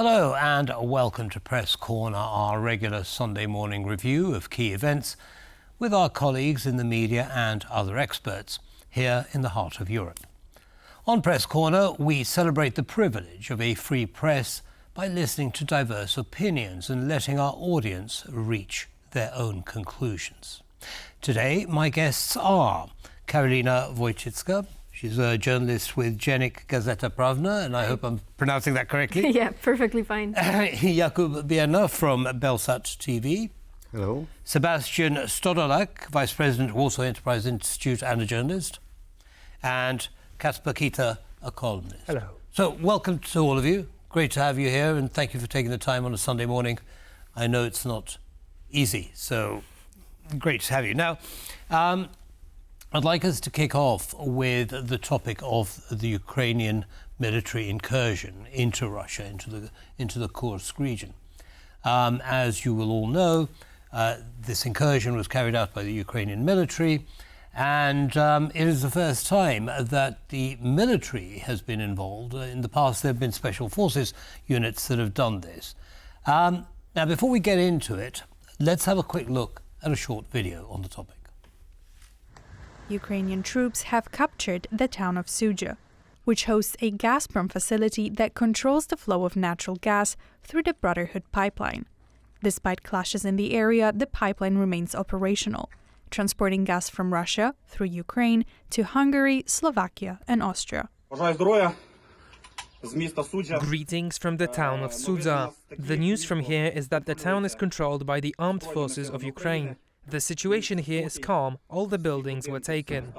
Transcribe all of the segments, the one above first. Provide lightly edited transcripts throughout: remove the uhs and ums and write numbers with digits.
Hello and welcome to Press Corner, our regular Sunday morning review of key events with our colleagues in the media and other experts here in the heart of Europe. On Press Corner, we celebrate the privilege of a free press by listening to diverse opinions and letting our audience reach their own conclusions. Today, my guests are Karolina Wójcicka. She's a journalist with Dziennik, Gazeta, Prawna, and I hope I'm pronouncing that correctly. Yeah, perfectly fine. Jakub Biernat from Belsat TV. Hello. Sebastian Stodolak, Vice President, Warsaw Enterprise Institute and a journalist. And Kacper, a columnist. Hello. So welcome to all of you. Great to have you here and thank you for taking the time on a Sunday morning. I know it's not easy, so great to have you. Now, I'd like us to kick off with the topic of the Ukrainian military incursion into Russia, into the Kursk region. As you will all know, this incursion was carried out by the Ukrainian military, and it is the first time that the military has been involved. In the past, there have been special forces units that have done this. Now, before we get into it, let's have a quick look at a short video on the topic. Ukrainian troops have captured the town of Sudzha, which hosts a Gazprom facility that controls the flow of natural gas through the Brotherhood pipeline. Despite clashes in the area, the pipeline remains operational, transporting gas from Russia through Ukraine to Hungary, Slovakia, and Austria. Greetings from the town of Sudzha. The news from here is that the town is controlled by the armed forces of Ukraine. The situation here is calm. All the buildings were taken.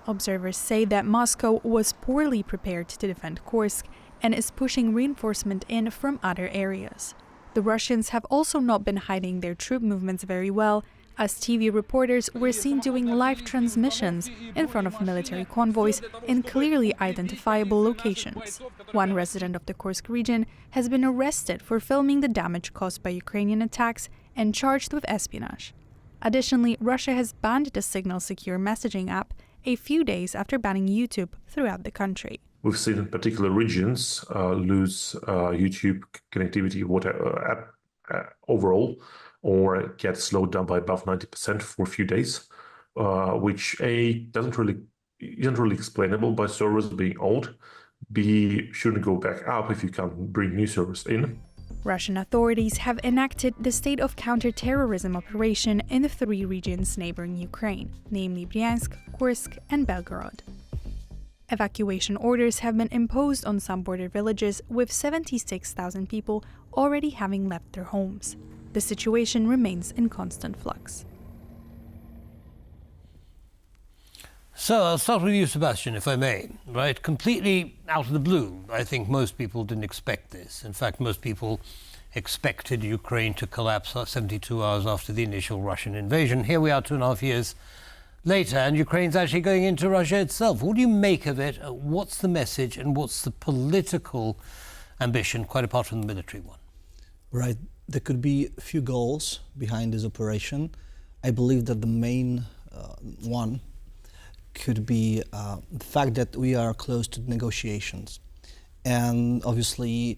Observers say that Moscow was poorly prepared to defend Kursk and is pushing reinforcement in from other areas. The Russians have also not been hiding their troop movements very well, as TV reporters were seen doing live transmissions in front of military convoys in clearly identifiable locations. One resident of the Kursk region has been arrested for filming the damage caused by Ukrainian attacks and charged with espionage. Additionally, Russia has banned the Signal secure messaging app a few days after banning YouTube throughout the country. We've seen particular regions lose YouTube connectivity overall, or get slowed down by above 90% for a few days, which isn't really explainable by servers being old. B, shouldn't go back up if you can't bring new servers in. Russian authorities have enacted the state of counter-terrorism operation in the three regions neighboring Ukraine, namely Bryansk, Kursk, and Belgorod. Evacuation orders have been imposed on some border villages, with 76,000 people already having left their homes. The situation remains in constant flux. So I'll start with you, Sebastian, if I may. Right, completely out of the blue. I think most people didn't expect this. In fact, most people expected Ukraine to collapse 72 hours after the initial Russian invasion. Here we are 2.5 years later, and Ukraine's actually going into Russia itself. What do you make of it? What's the message, and what's the political ambition, quite apart from the military one? Right. There could be a few goals behind this operation. I believe that the main one could be the fact that we are close to negotiations. And obviously,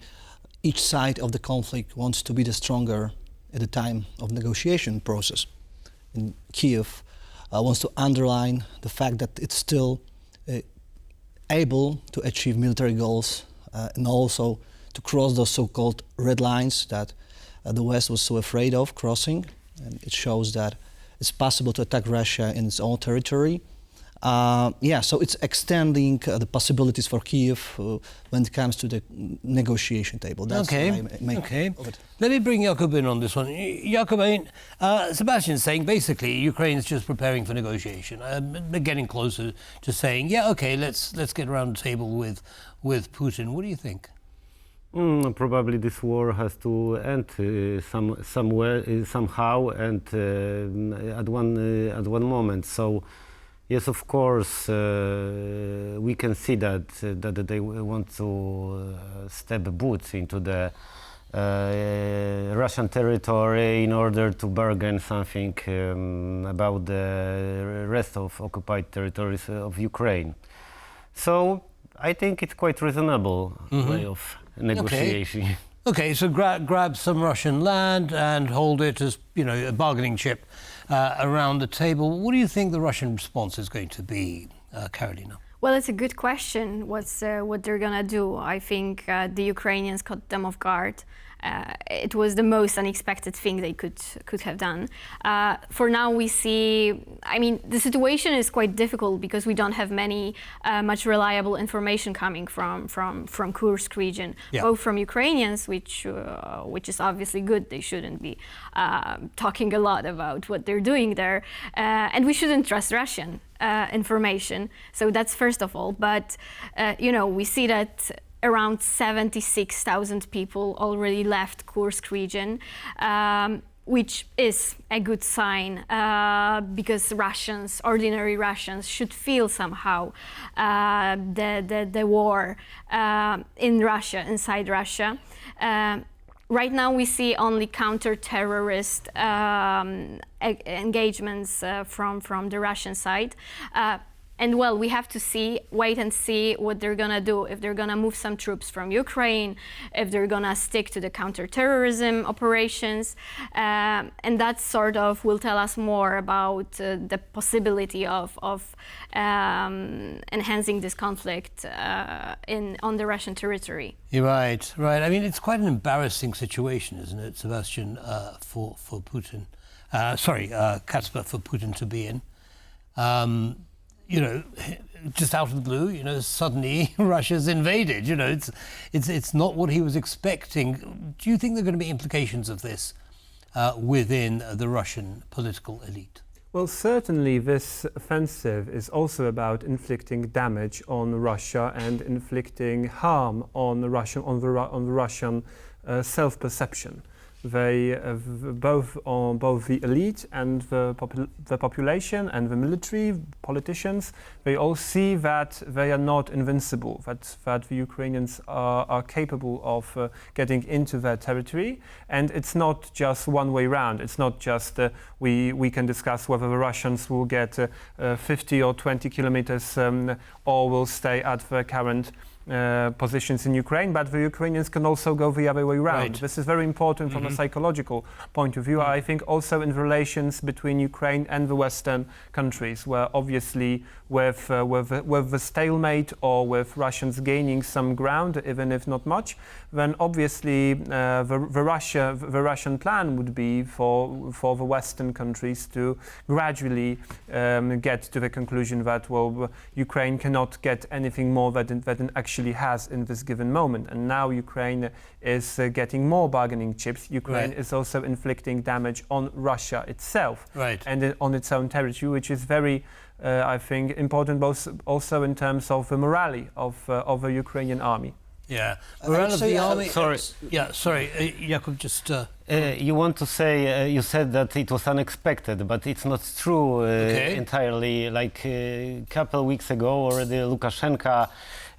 each side of the conflict wants to be the stronger at the time of negotiation process. And Kiev wants to underline the fact that it's still able to achieve military goals and also to cross those so-called red lines that the West was so afraid of crossing. And it shows that it's possible to attack Russia in its own territory. So it's extending the possibilities for Kiev when it comes to the negotiation table. That's okay. what I make of it. Let me bring Jakub in on this one. Jakub, Sebastian's saying basically Ukraine's just preparing for negotiation. They're getting closer to saying, yeah, okay, let's get around the table with Putin. What do you think? Probably this war has to end somewhere, somehow, and at one moment. So. Yes, of course, we can see that they want to step boots into the Russian territory in order to bargain something about the rest of occupied territories of Ukraine. So I think it's quite reasonable way of negotiation. Okay, so grab some Russian land and hold it as, a bargaining chip around the table. What do you think the Russian response is going to be, Karolina? Well, it's a good question. What they're gonna do? I think the Ukrainians caught them off guard. It was the most unexpected thing they could have done. For now, we see. I mean, the situation is quite difficult because we don't have much reliable information coming from Kursk region, both from Ukrainians, which is obviously good. They shouldn't be talking a lot about what they're doing there, and we shouldn't trust Russian information. So that's first of all. But we see that around 76,000 people already left Kursk region, which is a good sign because ordinary Russians, should feel somehow the war in Russia, inside Russia. Right now we see only counter-terrorist engagements from the Russian side. And well, we have to wait and see what they're gonna do. If they're gonna move some troops from Ukraine, if they're gonna stick to the counterterrorism operations, and that sort of will tell us more about the possibility of enhancing this conflict on the Russian territory. You're right. I mean, it's quite an embarrassing situation, isn't it, Sebastian, for Putin? Kacper, for Putin to be in. Just out of the blue, suddenly Russia's invaded. It's not what he was expecting. Do you think there are going to be implications of this within the Russian political elite? Well, certainly this offensive is also about inflicting damage on Russia and inflicting harm on the Russian self-perception. They both the elite and the population and the military politicians, they all see that they are not invincible, that the Ukrainians are capable of getting into their territory, and it's not just one way round. It's not just we can discuss whether the Russians will get 50 or 20 kilometers or will stay at the current positions in Ukraine, but the Ukrainians can also go the other way around. Right. This is very important from a psychological point of view. I think also in the relations between Ukraine and the Western countries, where obviously with the stalemate or with Russians gaining some ground, even if not much, then obviously the Russian plan would be for the Western countries to gradually get to the conclusion that, well, Ukraine cannot get anything more than it actually has in this given moment. And now Ukraine is getting more bargaining chips. Ukraine is also inflicting damage on Russia itself and on its own territory, which is very, I think, important both also in terms of the morale of the Ukrainian army. Yeah, morale of the army. Sorry. Jakub, just. You want to say, you said that it was unexpected, but it's not true entirely. Like a couple of weeks ago, already Lukashenko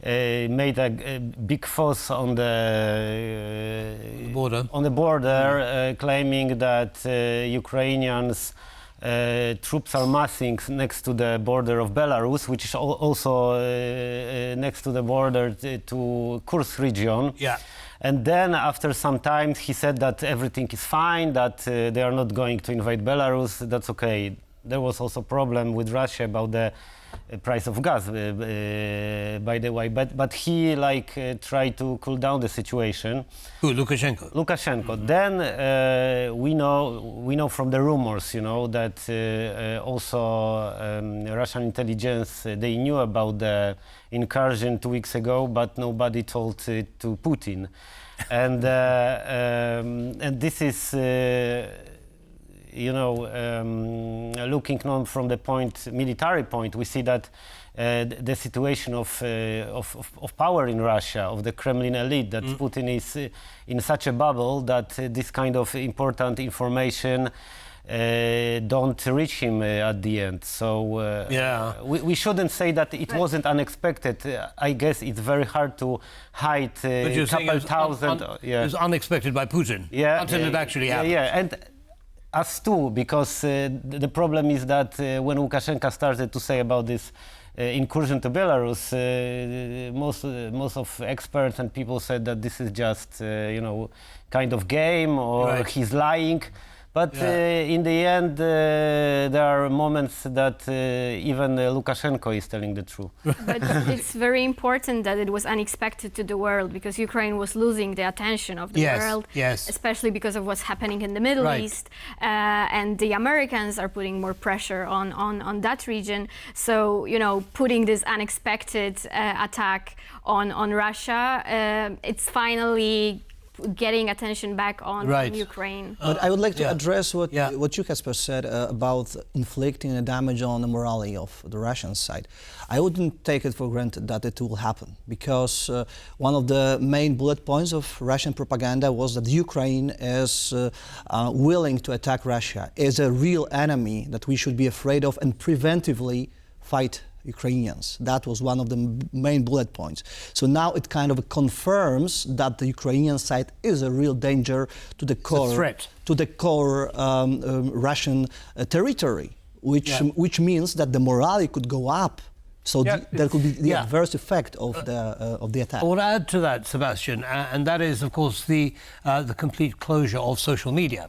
made a big fuss on the border, claiming that Ukrainians troops are massing next to the border of Belarus, which is also next to the border to Kursk region. Yeah. And then after some time he said that everything is fine, that they are not going to invade Belarus, that's okay. There was also a problem with Russia about the price of gas, by the way, but he tried to cool down the situation. Who, Lukashenko? Lukashenko. Then we know from the rumors, that also Russian intelligence, they knew about the incursion 2 weeks ago, but nobody told it to Putin, and this is. Looking on from the military point, we see that the situation of power in Russia, of the Kremlin elite, that Putin is in such a bubble that this kind of important information don't reach him at the end. So we shouldn't say that it wasn't unexpected. I guess it's very hard to hide a couple thousand. It was unexpected by Putin until it actually happened. And us too, because the problem is that when Lukashenko started to say about this incursion to Belarus, most of experts and people said that this is just kind of game, or Right. he's lying. But in the end, there are moments that even Lukashenko is telling the truth. But it's very important that it was unexpected to the world, because Ukraine was losing the attention of the world, especially because of what's happening in the Middle East. And the Americans are putting more pressure on that region. So, putting this unexpected attack on Russia, it's finally getting attention back on Ukraine. But I would like to address what you, Kacper, said about inflicting a damage on the morale of the Russian side. I wouldn't take it for granted that it will happen, because one of the main bullet points of Russian propaganda was that Ukraine is willing to attack Russia, is a real enemy that we should be afraid of and preventively fight Ukrainians. That was one of the main bullet points. So now it kind of confirms that the Ukrainian side is a real danger to the core, Russian territory, which means that the morale could go up. So there could be the adverse effect of the attack. I want to add to that, Sebastian, and that is, of course, the complete closure of social media.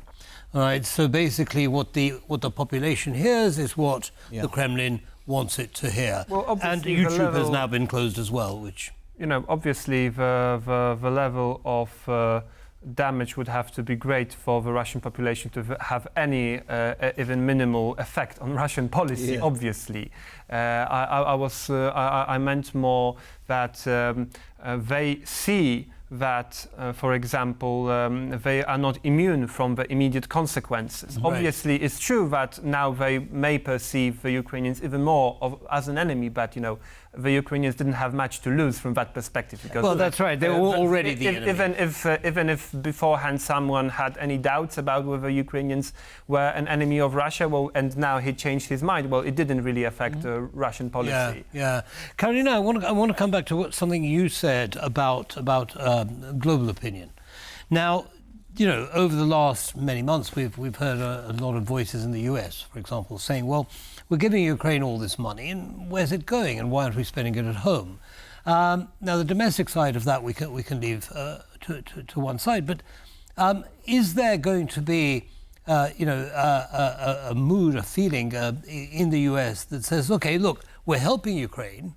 All right. So basically, what the population hears is what the Kremlin wants it to hear. Well, and YouTube has now been closed as well, which... obviously the level of damage would have to be great for the Russian population to have any even minimal effect on Russian policy, obviously. I meant more that they see that, for example, they are not immune from the immediate consequences. Right. Obviously, it's true that now they may perceive the Ukrainians even more as an enemy, but, the Ukrainians didn't have much to lose from that perspective. Because that's right. They were already the enemy. Even if beforehand someone had any doubts about whether Ukrainians were an enemy of Russia, and now he changed his mind, it didn't really affect Russian policy. Yeah. Karolina, I want to come back to something you said about global opinion. Now, over the last many months, we've heard a lot of voices in the US, for example, saying, well, we're giving Ukraine all this money, and where's it going, and why aren't we spending it at home? Now, the domestic side of that we can leave to one side, but is there going to be a mood, a feeling in the US that says, okay, look, we're helping Ukraine,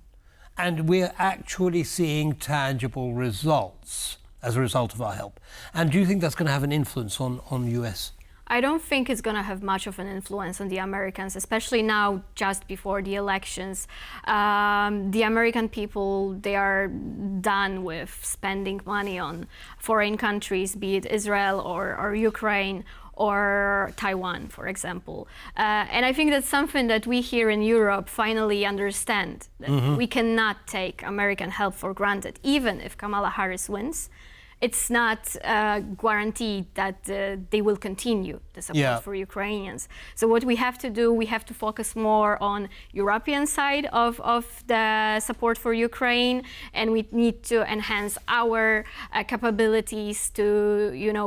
and we're actually seeing tangible results as a result of our help? And do you think that's going to have an influence on US? I don't think it's going to have much of an influence on the Americans, especially now, just before the elections. The American people, they are done with spending money on foreign countries, be it Israel or Ukraine or Taiwan, for example. And I think that's something that we here in Europe finally understand, that we cannot take American help for granted, even if Kamala Harris wins. It's not guaranteed that they will continue the support for Ukrainians. So what we have to do, we have to focus more on European side of the support for Ukraine, and we need to enhance our capabilities to,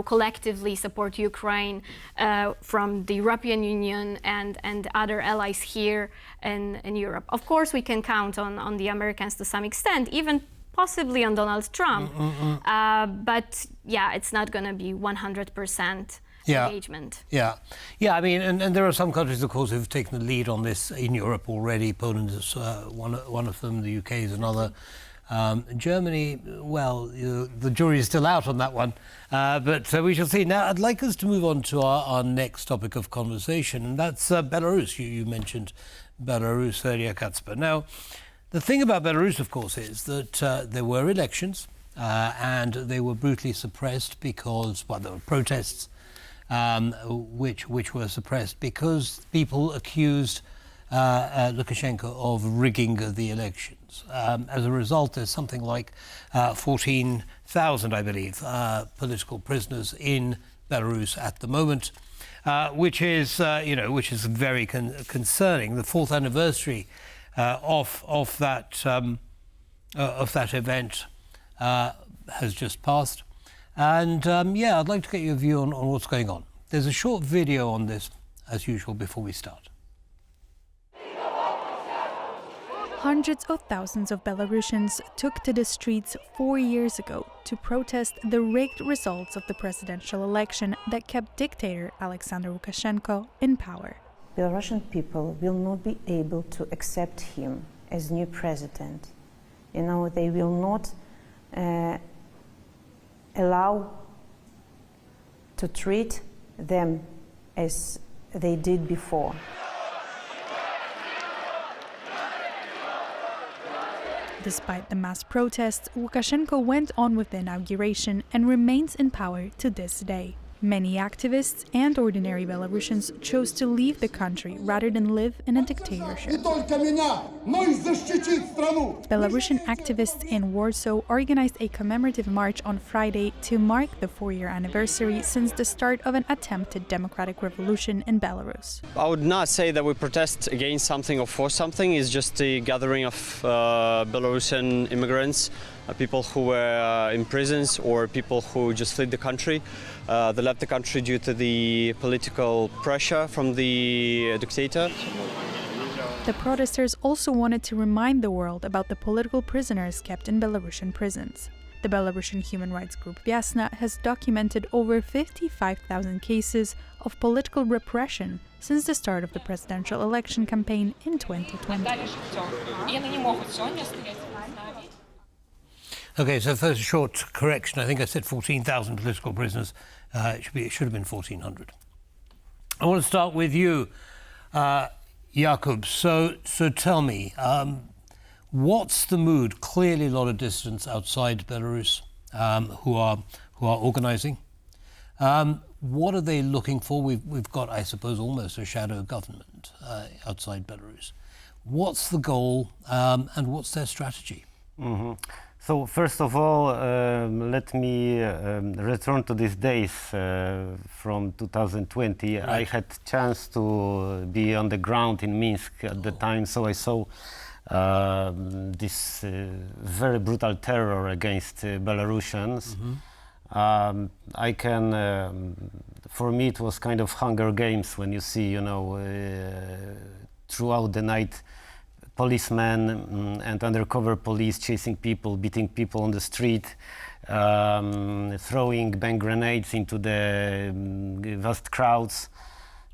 collectively support Ukraine from the European Union and other allies here in Europe. Of course, we can count on the Americans to some extent, even possibly on Donald Trump. But it's not going to be 100% engagement. Yeah. I mean, and there are some countries, of course, who've taken the lead on this in Europe already. Poland is one of them. The UK is another. Germany, well, the jury is still out on that one, but we shall see. Now, I'd like us to move on to our next topic of conversation, and that's Belarus. You mentioned Belarus earlier, Kacper. Now, the thing about Belarus, of course, is that there were elections and they were brutally suppressed because, there were protests which were suppressed because people accused Lukashenko of rigging the elections. As a result, there's something like 14,000, I believe, political prisoners in Belarus at the moment, which is very concerning. The fourth anniversary of that event has just passed, and I'd like to get your view on what's going on. There's a short video on this, as usual, before we start. Hundreds of thousands of Belarusians took to the streets 4 years ago to protest the rigged results of the presidential election that kept dictator Alexander Lukashenko in power. Belarusian people will not be able to accept him as new president. You know, they will not allow to treat them as they did before. Despite the mass protests, Lukashenko went on with the inauguration and remains in power to this day. Many activists and ordinary Belarusians chose to leave the country rather than live in a dictatorship. Belarusian activists in Warsaw organized a commemorative march on Friday to mark the 4-year anniversary since the start of an attempted democratic revolution in Belarus. I would not say that we protest against something or for something. It's just a gathering of Belarusian immigrants, people who were in prisons or people who just fled the country. They left the country due to the political pressure from the dictator. The protesters also wanted to remind the world about the political prisoners kept in Belarusian prisons. The Belarusian human rights group Biernat has documented over 55,000 cases of political repression since the start of the presidential election campaign in 2020. Okay, so first a short correction. I think I said 14,000 political prisoners. It should have been 1,400. I want to start with you, Jakub. So tell me, what's the mood? Clearly a lot of dissidents outside Belarus who are organising. What are they looking for? We've got, I suppose, almost a shadow government outside Belarus. What's the goal and what's their strategy? Mm-hmm. So first of all, let me return to these days from 2020. Right. I had chance to be on the ground in Minsk at the time, so I saw this very brutal terror against Belarusians. Mm-hmm. I can, for me, it was kind of Hunger Games when you see, you know, throughout the night, policemen and undercover police chasing people, beating people on the street, throwing bang grenades into the vast crowds.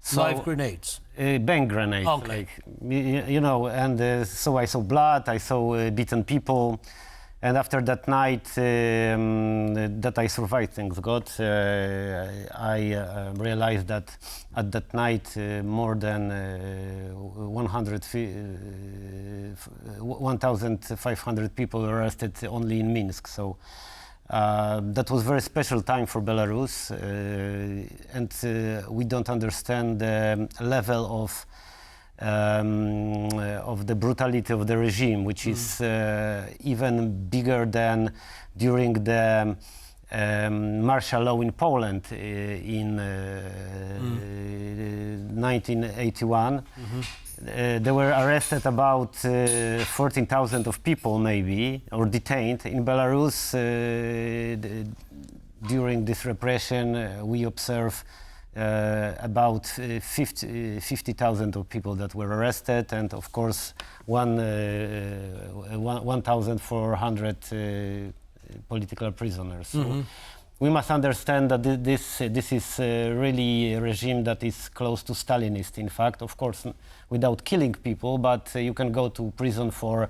So, live grenades? Bang grenades, okay. Like, you know, and so I saw blood, I saw beaten people. And after that night that I survived, thanks God, I realized that at that night more than 1,500 people were arrested only in Minsk. So that was a very special time for Belarus, and we don't understand the level of the brutality of the regime, which is even bigger than during the martial law in Poland in 1981. Mm-hmm. There were arrested about 14,000 of people, maybe, or detained. In Belarus, during this repression, we observe about 50,000 of people that were arrested, and of course 1,400 political prisoners. Mm-hmm. So we must understand that this is really a regime that is close to Stalinist. In fact, of course, without killing people, but you can go to prison for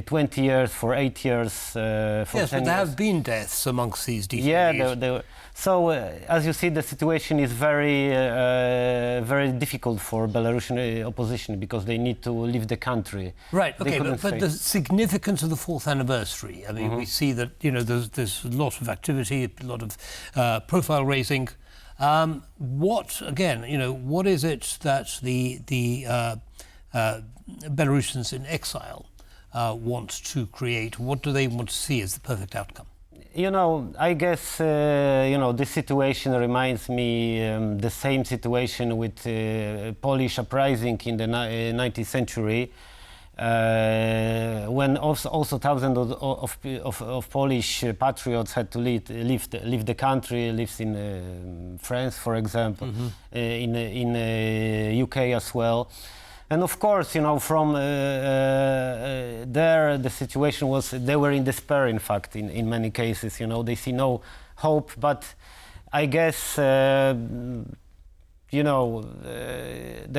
20 years, for 8 years, for 10 yes, but there have been deaths amongst these detainees. Yeah, so as you see, the situation is very, very difficult for Belarusian opposition because they need to leave the country. Right. Okay, but the significance of the 4th anniversary. I mean, we see that there's a lot of activity, a lot of profile raising. What is it that the Belarusians in exile want to create? What do they want to see as the perfect outcome? You know, I guess, this situation reminds me the same situation with Polish uprising in the 19th century, when also thousands of Polish patriots had to leave the country, lives in France, for example, in UK as well. And of course, from there, the situation was, they were in despair, in fact, in many cases, they see no hope. But I guess, they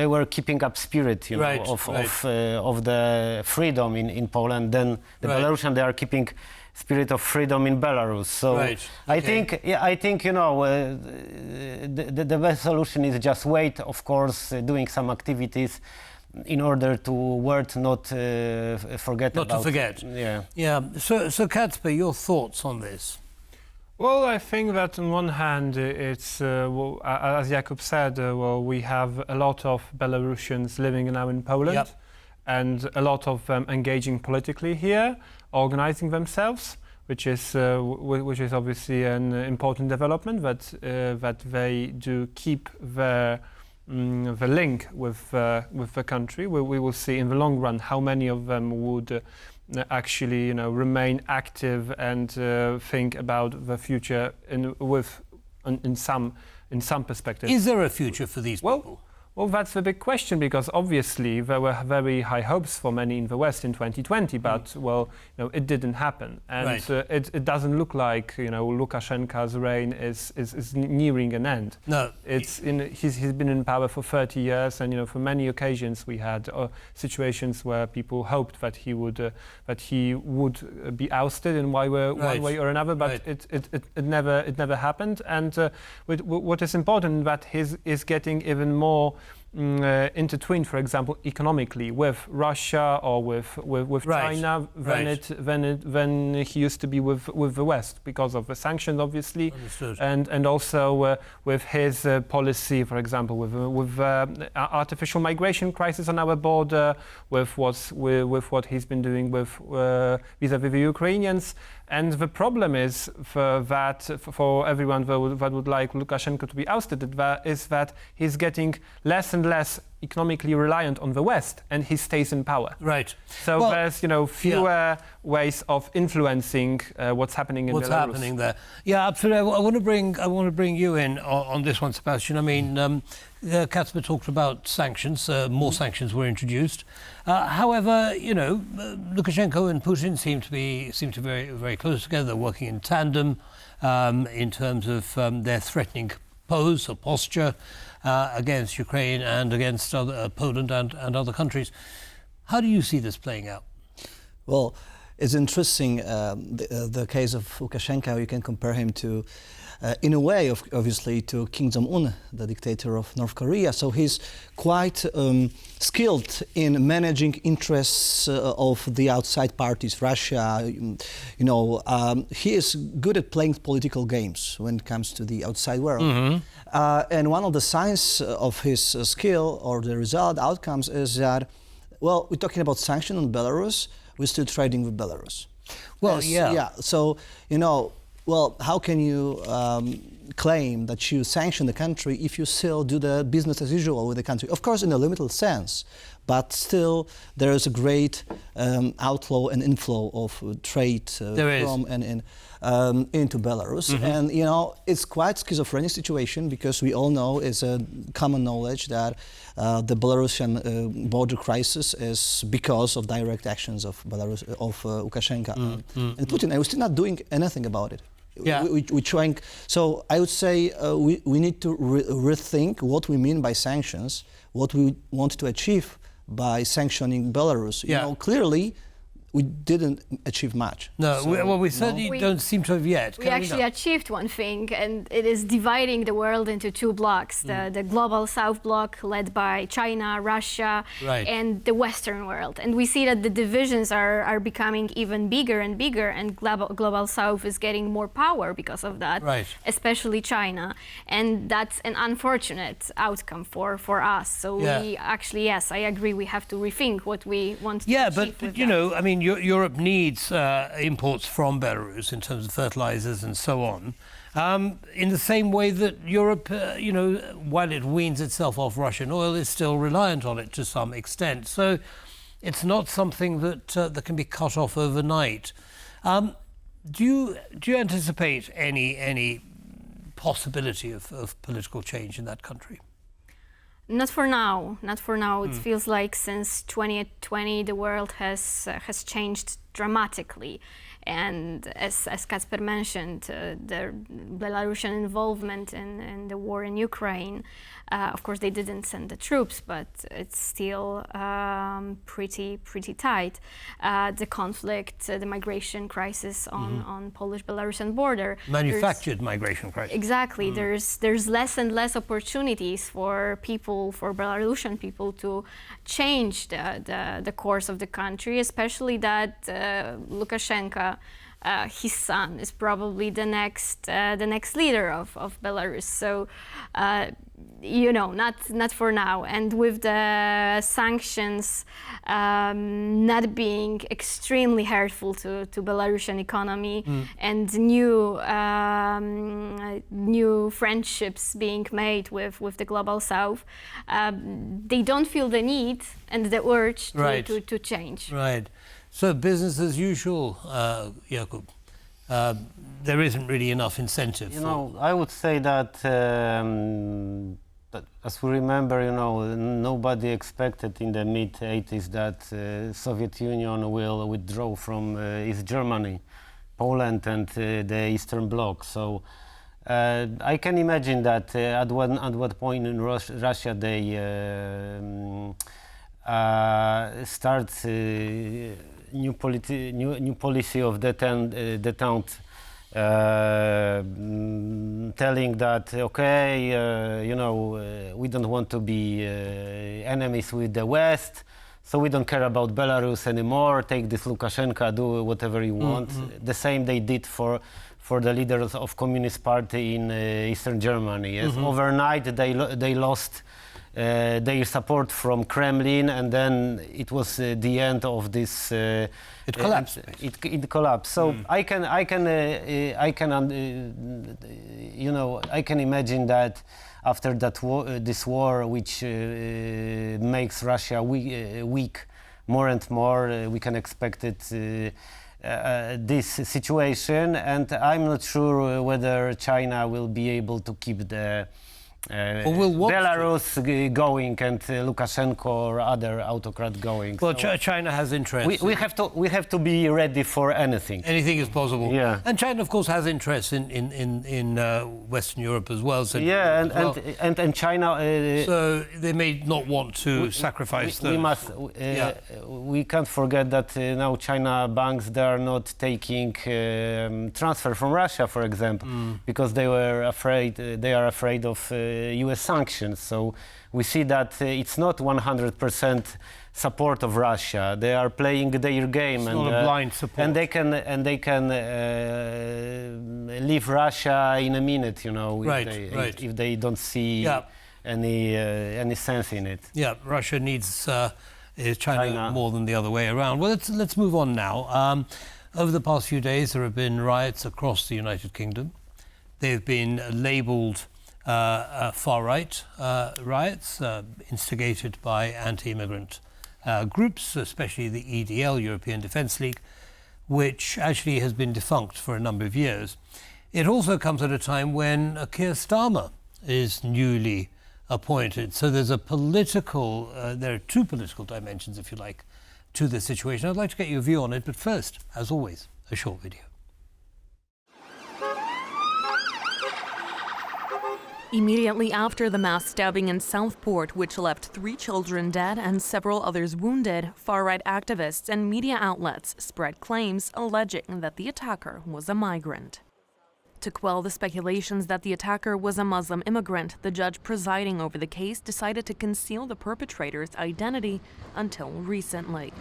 were keeping up spirit, Right, of the freedom in Poland. Then the Belarusian, they are keeping spirit of freedom in Belarus. So I think, the best solution is just wait, of course, doing some activities in order to not forget Not about. to forget. Yeah. Yeah. So Kacper, your thoughts on this? Well, I think that on one hand, it's, as Jakub said, we have a lot of Belarusians living now in Poland, and a lot of them engaging politically here, organizing themselves, which is obviously an important development, that they do keep the link with the country. We will see in the long run how many of them would actually remain active and think about the future in some perspective. Is there a future for these people? Well, that's the big question, because obviously there were very high hopes for many in the West in 2020, but it didn't happen, and it doesn't look like Lukashenko's reign is nearing an end. No, he's been in power for 30 years, and for many occasions we had situations where people hoped that he would be ousted in one way or another, but it never happened. And what is important that is getting even more intertwined, for example, economically with Russia or with China than he used to be with the West, because of the sanctions, obviously, and also with his policy, for example, with artificial migration crisis on our border, with what he's been doing with vis-a-vis the Ukrainians. And the problem is for everyone that would like Lukashenko to be ousted, is that he's getting less and less economically reliant on the West, and he stays in power. Right. So there's fewer ways of influencing what's happening in Belarus. What's happening there? Yeah, absolutely. I want to bring you in on this one, Sebastian. I mean, Kacper talked about sanctions. More sanctions were introduced. However, Lukashenko and Putin seem to be very, very close together, working in tandem in terms of their threatening pose or posture against Ukraine and against Poland and other countries. How do you see this playing out? Well, it's interesting, the case of Lukashenko. You can compare him to, in a way, obviously, to Kim Jong-un, the dictator of North Korea. So he's quite skilled in managing interests of the outside parties, Russia. He is good at playing political games when it comes to the outside world. Mm-hmm. And one of the signs of his skill, or the result outcomes, is that, well, we're talking about sanctions on Belarus. We're still trading with Belarus. Well, yeah. So, well, how can you claim that you sanction the country if you still do the business as usual with the country? Of course, in a limited sense, but still there is a great outflow and inflow of trade from and into Belarus. Mm-hmm. And, it's quite schizophrenic situation, because we all know, it's a common knowledge that the Belarusian border crisis is because of direct actions of Lukashenko and Putin. And we're still not doing anything about it. Yeah. We're trying. So I would say we need to rethink what we mean by sanctions, what we want to achieve by sanctioning Belarus. Clearly, we didn't achieve much. No, we certainly don't seem to have yet. We actually achieved one thing, and it is dividing the world into two blocks. The global South bloc, led by China, Russia, and the Western world. And we see that the divisions are becoming even bigger and bigger, and global South is getting more power because of that, especially China. And that's an unfortunate outcome for us. So we actually, yes, I agree, we have to rethink what we want to achieve. But I mean, Europe needs imports from Belarus in terms of fertilizers and so on. In the same way that Europe, while it weans itself off Russian oil, is still reliant on it to some extent. So it's not something that can be cut off overnight. Do you anticipate any possibility of political change in that country? Not for now. Not for now. It feels like since 2020 the world has changed dramatically, and as Kacper mentioned, the Belarusian involvement in the war in Ukraine. Of course, they didn't send the troops, but it's still pretty tight. The conflict, the migration crisis on Polish-Belarusian border. Manufactured migration crisis. Exactly. There's less and less opportunities for Belarusian people to change the course of the country, especially that Lukashenko, his son, is probably the next leader of Belarus. So, not for now. And with the sanctions not being extremely hurtful to Belarusian economy, and new friendships being made with the global south, they don't feel the need and the urge to change. Right. So business as usual, Jakub. There isn't really enough incentive. I would say that, as we remember, nobody expected in the mid-80s that Soviet Union will withdraw from East Germany, Poland, and the Eastern Bloc. So I can imagine that at what point in Russia they start new policy of detente, telling that we don't want to be enemies with the West, so we don't care about Belarus anymore. Take this Lukashenko, do whatever you want. The same they did for the leaders of Communist Party in Eastern Germany. Yes. Overnight they lost their support from Kremlin, and then it was the end of this. It collapsed. It collapsed. So I can imagine that after that this war, which makes Russia weak more and more, we can expect it. This situation, and I'm not sure whether China will be able to keep the Belarus going and Lukashenko or other autocrat going. Well, so China has interest. We have to be ready for anything. Anything is possible. Yeah. And China, of course, has interest in Western Europe as well. So and China. So they may not want to sacrifice those. We can't forget that now China banks, they are not taking transfer from Russia, for example, because they are afraid of US sanctions. So we see that it's not 100% support of Russia. They are playing their game, it's not a blind support. and they can leave Russia in a minute, if they don't see any sense in it. Yeah, Russia needs China more than the other way around. Well, let's move on now. Over the past few days, there have been riots across the United Kingdom. They've been labelled far-right riots, instigated by anti-immigrant groups, especially the EDL, European Defence League, which actually has been defunct for a number of years. It also comes at a time when Keir Starmer is newly appointed. So there's there are two political dimensions, if you like, to this situation. I'd like to get your view on it, but first, as always, a short video. Immediately after the mass stabbing in Southport, which left 3 children dead and several others wounded, far-right activists and media outlets spread claims alleging that the attacker was a migrant. To quell the speculations that the attacker was a Muslim immigrant, the judge presiding over the case decided to conceal the perpetrator's identity until recently.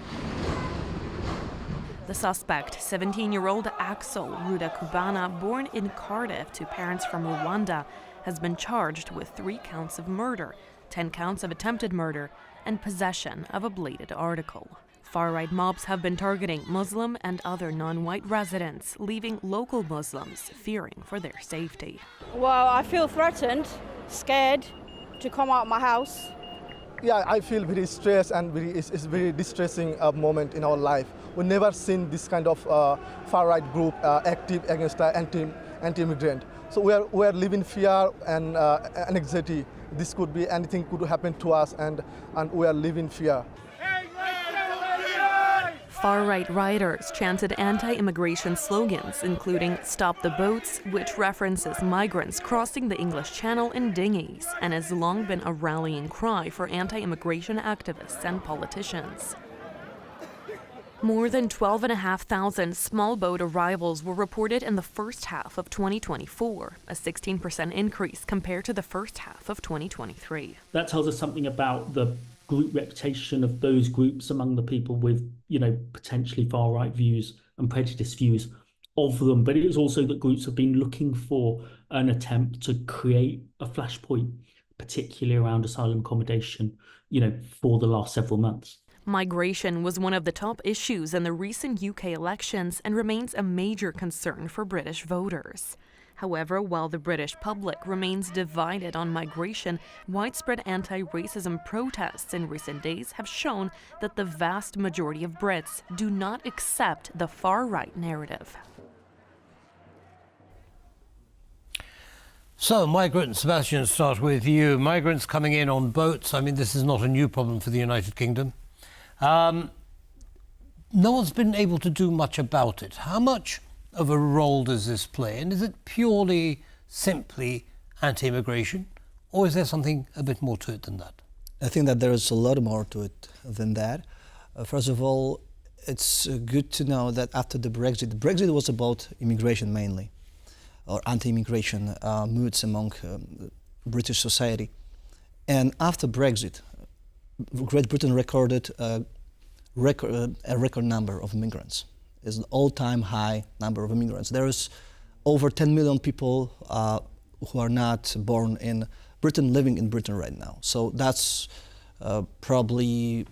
The suspect, 17-year-old Axel Ruda Kubana, born in Cardiff to parents from Rwanda, has been charged with 3 counts of murder, 10 counts of attempted murder, and possession of a bladed article. Far-right mobs have been targeting Muslim and other non-white residents, leaving local Muslims fearing for their safety. Well, I feel threatened, scared to come out of my house. Yeah, I feel very stressed, and it's very distressing moment in our life. We've never seen this kind of far-right group active against anti-immigrant. So we are living fear and anxiety. This could be anything could happen to us, and we are living fear. Far-right rioters chanted anti-immigration slogans, including "Stop the Boats," which references migrants crossing the English Channel in dinghies and has long been a rallying cry for anti-immigration activists and politicians. More than 12,500 small boat arrivals were reported in the first half of 2024, a 16% increase compared to the first half of 2023. That tells us something about the group reputation of those groups among the people with, potentially far-right views and prejudiced views of them. But it is also that groups have been looking for an attempt to create a flashpoint, particularly around asylum accommodation, for the last several months. Migration was one of the top issues in the recent UK elections and remains a major concern for British voters. However, while the British public remains divided on migration, widespread anti-racism protests in recent days have shown that the vast majority of Brits do not accept the far-right narrative. So, migrants, Sebastian, start with you. Migrants coming in on boats, this is not a new problem for the United Kingdom. No one's been able to do much about it. How much of a role does this play? And is it purely, simply anti-immigration? Or is there something a bit more to it than that? I think that there is a lot more to it than that. First of all, it's good to know that after the Brexit was about immigration mainly, or anti-immigration moods among British society. And after Brexit, Great Britain recorded a record number of immigrants. It's an all-time high number of immigrants. There is over 10 million people who are not born in Britain living in Britain right now. So that's probably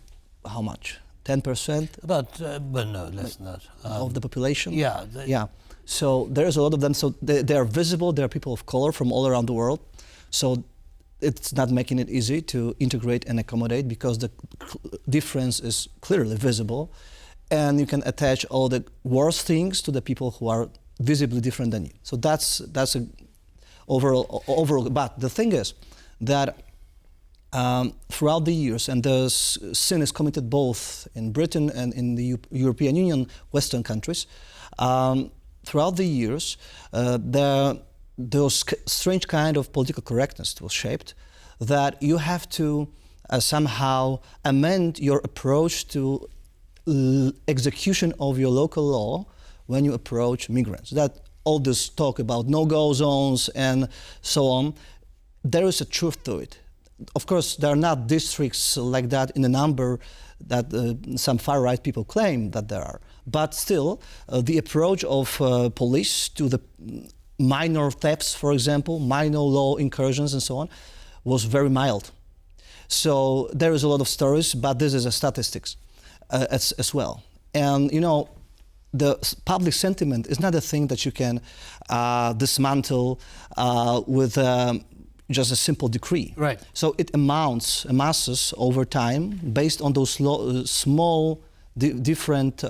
how much? 10%? But no, less than that. Of the population? Yeah. Yeah. So there's a lot of them. So they are visible. They are people of color from all around the world. So it's not making it easy to integrate and accommodate because the difference is clearly visible. And you can attach all the worst things to the people who are visibly different than you. So that's a overall. But the thing is that throughout the years, and the sin is committed both in Britain and in the European Union, Western countries, throughout the years, those strange kind of political correctness was shaped that you have to somehow amend your approach to execution of your local law when you approach migrants. That all this talk about no-go zones and so on, there is a truth to it. Of course, there are not districts like that in the number that some far-right people claim that there are. But still, the approach of police to the minor thefts, for example, minor law incursions and so on, was very mild. So there is a lot of stories, but this is a statistics as well. And the public sentiment is not a thing that you can dismantle with just a simple decree. Right. So it amasses over time based on those small, different,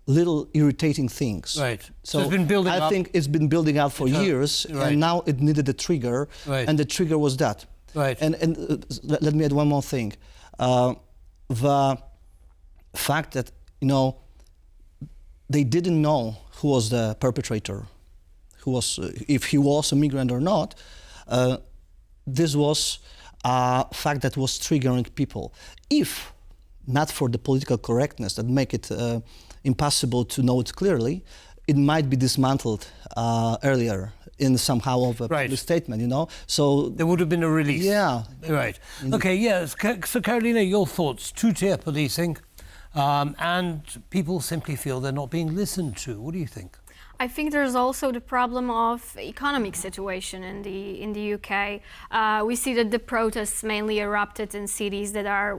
little irritating things. Right. So it's been building up. I think it's been building up for years, right. And now it needed a trigger, right. And the trigger was that. Right. And let me add one more thing. The fact that, they didn't know who was the perpetrator, if he was a migrant or not, this was a fact that was triggering people. If not for the political correctness that make it impossible to know it clearly, it might be dismantled earlier in somehow of a public statement, So there would have been a release. Yeah. Right. Okay, yes. So Karolina, your thoughts, two-tier policing, and people simply feel they're not being listened to. What do you think? I think there's also the problem of economic situation in the UK. We see that the protests mainly erupted in cities that are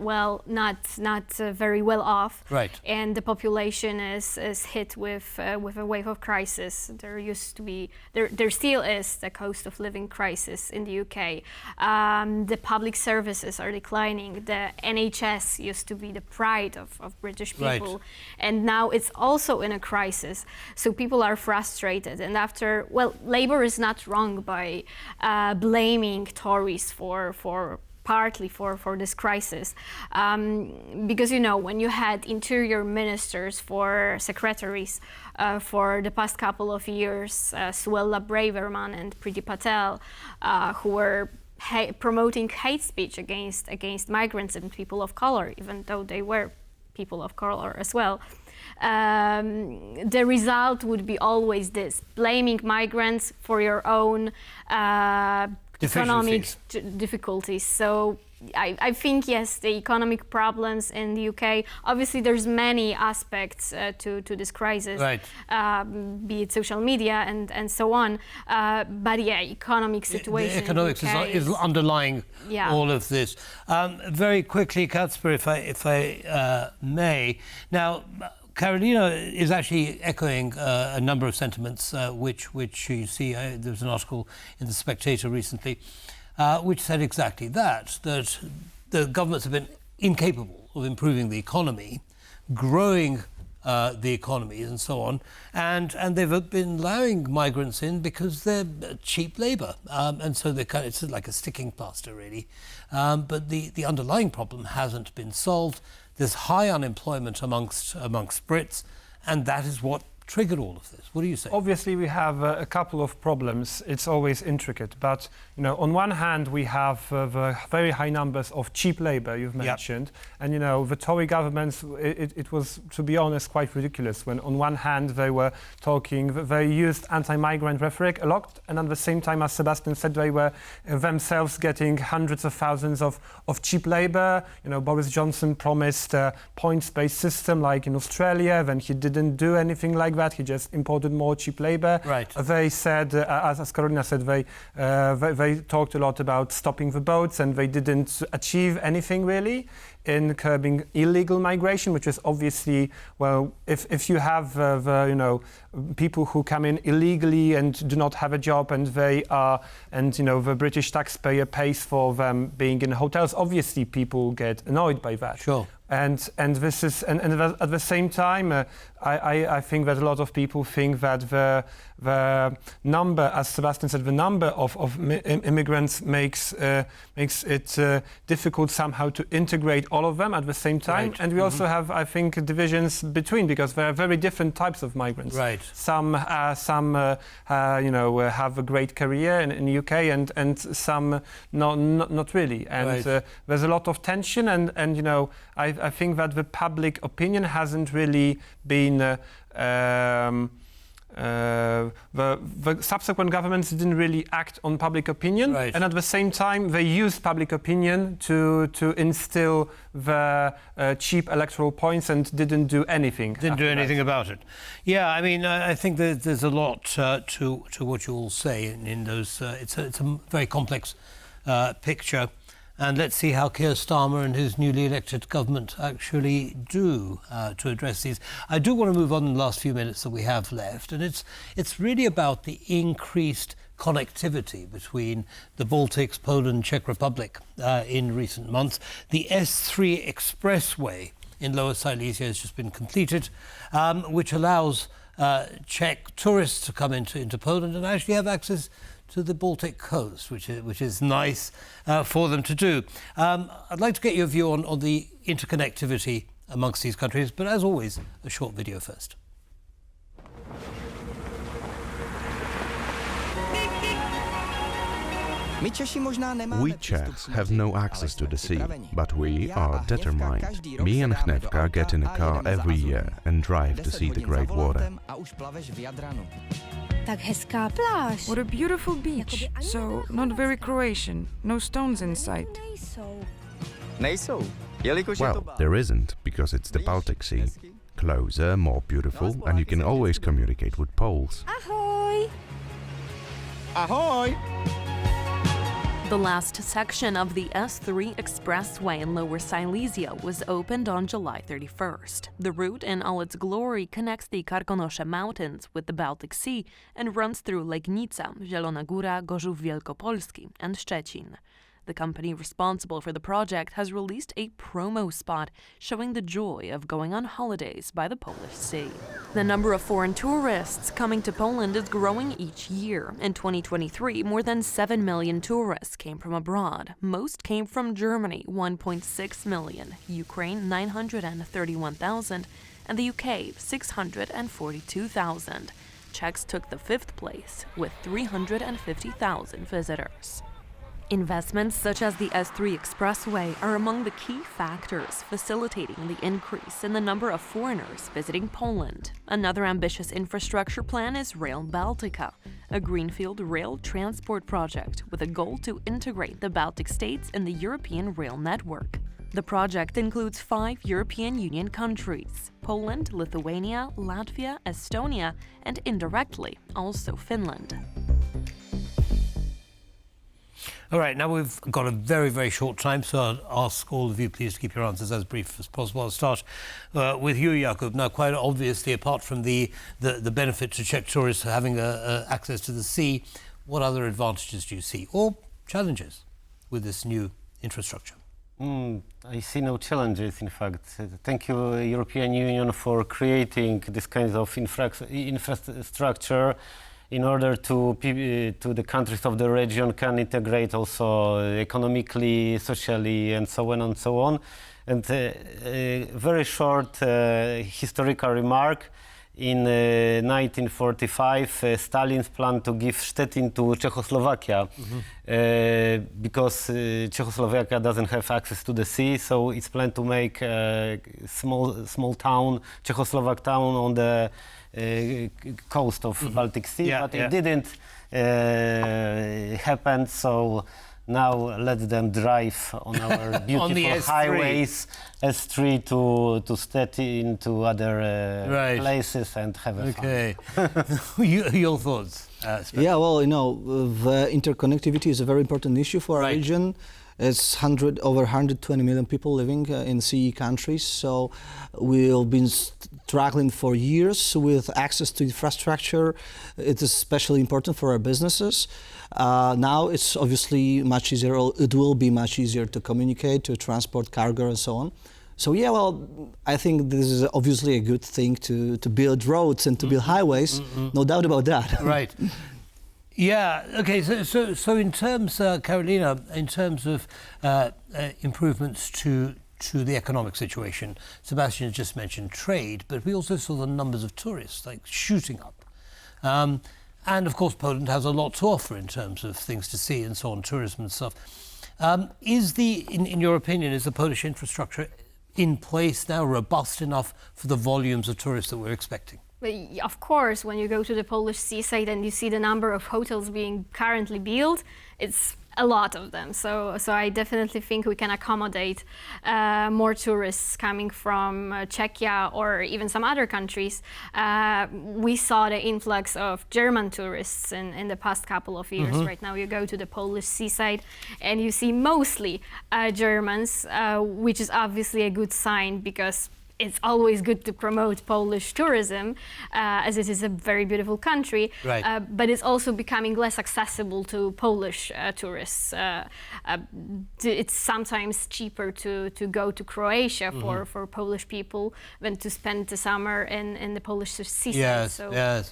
not very well off, right? And the population is hit with a wave of crisis. There still is the cost of living crisis in the UK. The public services are declining. The NHS used to be the pride of British people, and now it's also in a crisis. So people are frustrated. And after, well, Labour is not wrong by blaming Tories partly for this crisis, because when you had interior ministers for secretaries for the past couple of years, Suella Braverman and Priti Patel, who were promoting hate speech against migrants and people of color, even though they were people of color as well. The result would be always this: blaming migrants for your own economic difficulties. So I think, yes, the economic problems in the UK, obviously there's many aspects to this crisis, right. Be it social media and so on. But yeah, economic situation. The economics is underlying all of this. Very quickly, Kacper, if I may. Now, Karolina is actually echoing a number of sentiments which you see. There was an article in The Spectator recently which said exactly that the governments have been incapable of improving the economy, growing the economy and so on, and they've been allowing migrants in because they're cheap labour, and so it's like a sticking plaster really. But the underlying problem hasn't been solved. There's high unemployment amongst Brits, and that is what triggered all of this. What do you say? Obviously, we have a couple of problems. It's always intricate, but on one hand, we have the very high numbers of cheap labour you've mentioned, and the Tory governments. It was, to be honest, quite ridiculous when, on one hand, they were talking, they used anti-migrant rhetoric a lot, and at the same time, as Sebastian said, they were themselves getting hundreds of thousands of cheap labour. Boris Johnson promised a points-based system like in Australia, then he didn't do anything like that. He just imported more cheap labour. Right. They said, as Karolina said, they talked a lot about stopping the boats, and they didn't achieve anything really in curbing illegal migration, which is obviously, well, if you have people who come in illegally and do not have a job, and the British taxpayer pays for them being in hotels, obviously people get annoyed by that. Sure. And this is and at the same time, I think that a lot of people think that the number, as Sebastian said, the number of immigrants makes it difficult somehow to integrate all of them at the same time. Right. And we also have, I think, divisions between, because there are very different types of migrants. Right. Some have a great career in the UK, and some not really. And right. There's a lot of tension, and I think that the public opinion hasn't really been. The subsequent governments didn't really act on public opinion, right. And at the same time they used public opinion to instill the cheap electoral points and didn't do anything. Didn't do anything about it. Yeah, I mean, I think there's a lot to what you all say in those. It's a very complex picture. And let's see how Keir Starmer and his newly elected government actually do to address these. I do want to move on in the last few minutes that we have left, and it's really about the increased connectivity between the Baltics, Poland, Czech Republic in recent months. The S3 expressway in Lower Silesia has just been completed, which allows Czech tourists to come into Poland and actually have access to the Baltic coast, which is nice for them to do. I'd like to get your view on the interconnectivity amongst these countries, but as always, a short video first. We Czechs have no access to the sea, but we are determined. Me and Hnevka get in a car every year and drive to see the Great Water. What a beautiful beach. So, not very Croatian. No stones in sight. Well, there isn't, because it's the Baltic Sea. Closer, more beautiful, and you can always communicate with Poles. Ahoy! Ahoy! The last section of the S3 expressway in Lower Silesia was opened on July 31st. The route in all its glory connects the Karkonosze Mountains with the Baltic Sea and runs through Legnica, Zielona Góra, Gorzów Wielkopolski and Szczecin. The company responsible for the project has released a promo spot showing the joy of going on holidays by the Polish Sea. The number of foreign tourists coming to Poland is growing each year. In 2023, more than 7 million tourists came from abroad. Most came from Germany, 1.6 million, Ukraine, 931,000, and the UK, 642,000. Czechs took the 5th place, with 350,000 visitors. Investments such as the S3 expressway are among the key factors facilitating the increase in the number of foreigners visiting Poland. Another ambitious infrastructure plan is Rail Baltica, a greenfield rail transport project with a goal to integrate the Baltic states in the European rail network. The project includes 5 European Union countries: Poland, Lithuania, Latvia, Estonia, and indirectly also Finland. All right, now we've got a very, very short time, so I'll ask all of you please to keep your answers as brief as possible. I'll start with you, Jakub. Now, quite obviously, apart from the benefit to Czech tourists having access to the sea, what other advantages do you see, or challenges, with this new infrastructure? I see no challenges, in fact. Thank you, European Union, for creating this kind of infrastructure in order to the countries of the region can integrate also economically, socially, and so on and so on. And a very short historical remark. In 1945, Stalin's plan to give Szczecin to Czechoslovakia because Czechoslovakia doesn't have access to the sea, so it's planned to make a small town, Czechoslovak town on the coast of Baltic Sea, but it didn't happen. So now let them drive on our beautiful on highways, S3 to Stettin, to other places and have a fun. Your thoughts? Yeah, well, the interconnectivity is a very important issue for our region. It's over 120 million people living in CE countries, so we've been struggling for years with access to infrastructure. It is especially important for our businesses. Now it's obviously much easier, it will be much easier to communicate, to transport cargo and so on. So yeah, well, I think this is obviously a good thing to build roads and to build highways, no doubt about that. Right. Yeah, okay, so in terms, Karolina, in terms of improvements to the economic situation, Sebastian just mentioned trade, but we also saw the numbers of tourists shooting up. And of course, Poland has a lot to offer in terms of things to see and so on, tourism and stuff. In your opinion, is the Polish infrastructure in place now, robust enough for the volumes of tourists that we're expecting? Of course, when you go to the Polish seaside and you see the number of hotels being currently built, it's a lot of them. So I definitely think we can accommodate more tourists coming from Czechia or even some other countries. We saw the influx of German tourists in the past couple of years. Right now you go to the Polish seaside and you see mostly Germans, which is obviously a good sign, because it's always good to promote Polish tourism, as it is a very beautiful country, but it's also becoming less accessible to Polish tourists. It's sometimes cheaper to go to Croatia for Polish people than to spend the summer in the Polish seaside.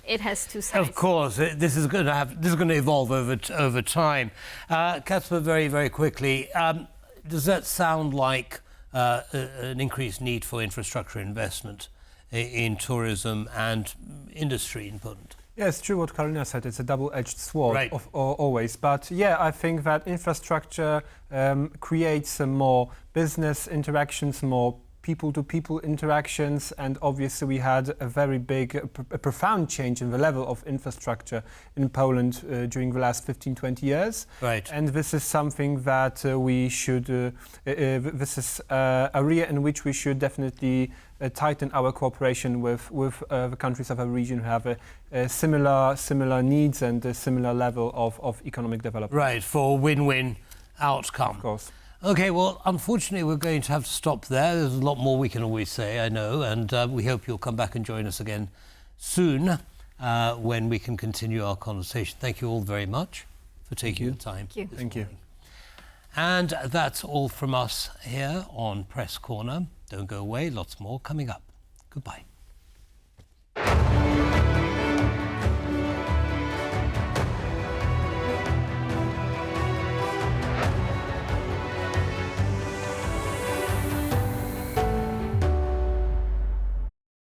It has two sides. Of course, this is going to evolve over time. Kacper, very, very quickly, does that sound like an increased need for infrastructure investment in tourism and industry in Poland? Yeah, it's true what Karolina said. It's a double-edged sword always. But yeah, I think that infrastructure creates more business interactions, more people-to-people interactions, and obviously we had a very big, a profound change in the level of infrastructure in Poland during the last 15-20 years. And this is something that we should, this is an area in which we should definitely tighten our cooperation with the countries of our region who have similar needs and a similar level of economic development. Right, for a win-win outcome. Of course. Okay, well, unfortunately, we're going to have to stop there. There's a lot more we can always say, I know, and we hope you'll come back and join us again soon when we can continue our conversation. Thank you all very much for taking the time. Thank you. Thank you. And that's all from us here on Press Corner. Don't go away, lots more coming up. Goodbye.